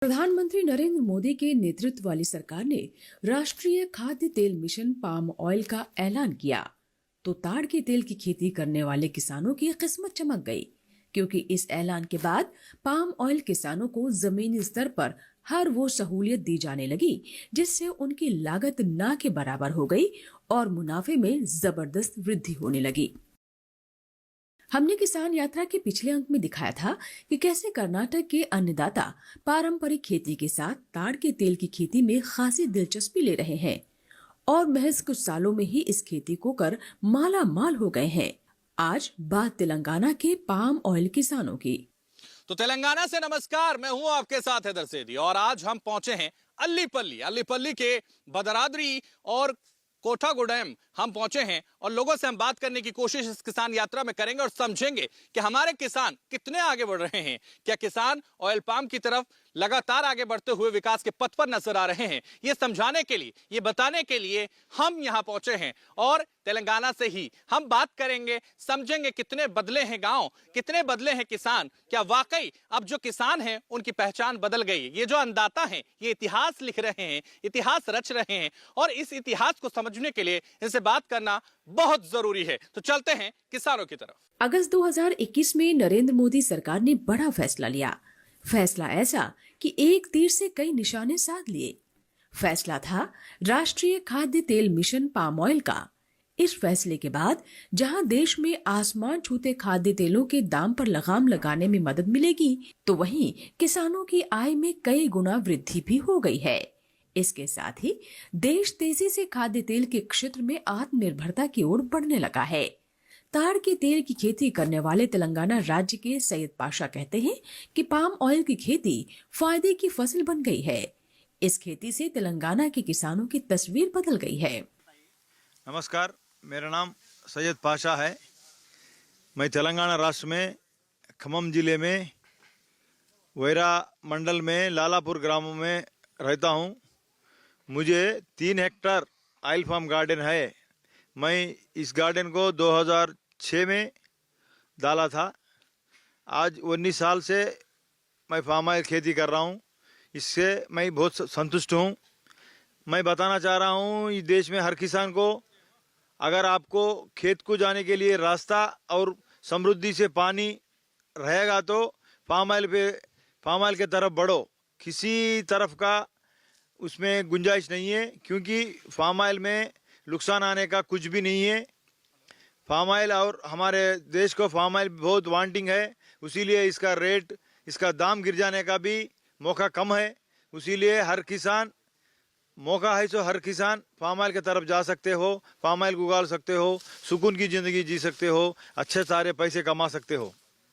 प्रधानमंत्री नरेंद्र मोदी के नेतृत्व वाली सरकार ने राष्ट्रीय खाद्य तेल मिशन पाम ऑयल का ऐलान किया तो ताड़ के तेल की खेती करने वाले किसानों की किस्मत चमक गई, क्योंकि इस ऐलान के बाद पाम ऑयल किसानों को जमीनी स्तर पर हर वो सहूलियत दी जाने लगी जिससे उनकी लागत ना के बराबर हो गई और मुनाफे में जबरदस्त वृद्धि होने लगी। हमने किसान यात्रा के पिछले अंक में दिखाया था कि कैसे कर्नाटक के अन्नदाता पारंपरिक खेती के साथ ताड़ के तेल की खेती में खासी दिलचस्पी ले रहे हैं और महज कुछ सालों में ही इस खेती को कर माला माल हो गए हैं। आज बात तेलंगाना के पाम ऑयल किसानों की। तो तेलंगाना से नमस्कार, मैं हूं आपके साथ हैदर सेठी और आज हम पहुंचे हैं अल्लीपल्ली के बदरादरी और कोठागुडेम हम पहुंचे हैं और लोगों से हम बात करने की कोशिश इस किसान यात्रा में करेंगे और समझेंगे कि हमारे किसान कितने आगे बढ़ रहे हैं। क्या किसान ऑयल पाम की तरफ लगातार आगे बढ़ते हुए विकास के पथ पर नजर आ रहे हैं? ये समझाने के लिए, ये बताने के लिए हम यहां पहुंचे हैं और तेलंगाना से ही हम बात करेंगे, समझेंगे कितने बदले हैं गांव, कितने बदले हैं किसान। क्या वाकई अब जो किसान हैं उनकी पहचान बदल गई? ये जो अन्नदाता हैं ये इतिहास लिख रहे हैं, इतिहास रच रहे हैं और इस इतिहास को समझने के लिए इनसे बात करना बहुत जरूरी है। तो चलते हैं किसानों की तरफ। अगस्त 2021 में नरेंद्र मोदी सरकार ने बड़ा फैसला लिया। फैसला ऐसा कि एक तीर से कई निशाने साध लिए। फैसला था राष्ट्रीय खाद्य तेल मिशन पाम ऑयल का। इस फैसले के बाद जहां देश में आसमान छूते खाद्य तेलों के दाम पर लगाम लगाने में मदद मिलेगी, तो वहीं किसानों की आय में कई गुना वृद्धि भी हो गई है। इसके साथ ही देश तेजी से खाद्य तेल के क्षेत्र में आत्मनिर्भरता की ओर बढ़ने लगा है। ताड़ के तेल की खेती करने वाले तेलंगाना राज्य के सैयद पाशा कहते हैं कि पाम ऑयल की खेती फायदे की फसल बन गई है। इस खेती से तेलंगाना के किसानों की तस्वीर बदल गई है। नमस्कार, मेरा नाम सैयद पाशा है। मैं तेलंगाना राष्ट्र में खम्मम जिले में वैरा मंडल में लालापुर ग्राम में रहता हूँ। मुझे 3 हेक्टेयर ऑयल फार्म गार्डन है। मैं इस गार्डन को 2006 में डाला था। आज 19 साल से मैं फार्म ऑयल खेती कर रहा हूँ। इससे मैं बहुत संतुष्ट हूँ। मैं बताना चाह रहा हूँ इस देश में हर किसान को, अगर आपको खेत को जाने के लिए रास्ता और समृद्धि से पानी रहेगा तो फार्म ऑयल के तरफ बढ़ो। किसी तरफ का उसमें गुंजाइश नहीं है, क्योंकि फार्म ऑयल में नुकसान आने का कुछ भी नहीं है। फार्म ऑयल और हमारे देश को फार्म ऑयल बहुत वांटिंग है, इसीलिए इसका रेट, इसका दाम गिर जाने का भी मौका कम है। इसीलिए हर किसान, मौका है तो हर किसान फार्म ऑयल की तरफ जा सकते हो, फार्म ऑयल उगा सकते हो, सुकून की ज़िंदगी जी सकते हो, अच्छे सारे पैसे कमा सकते हो।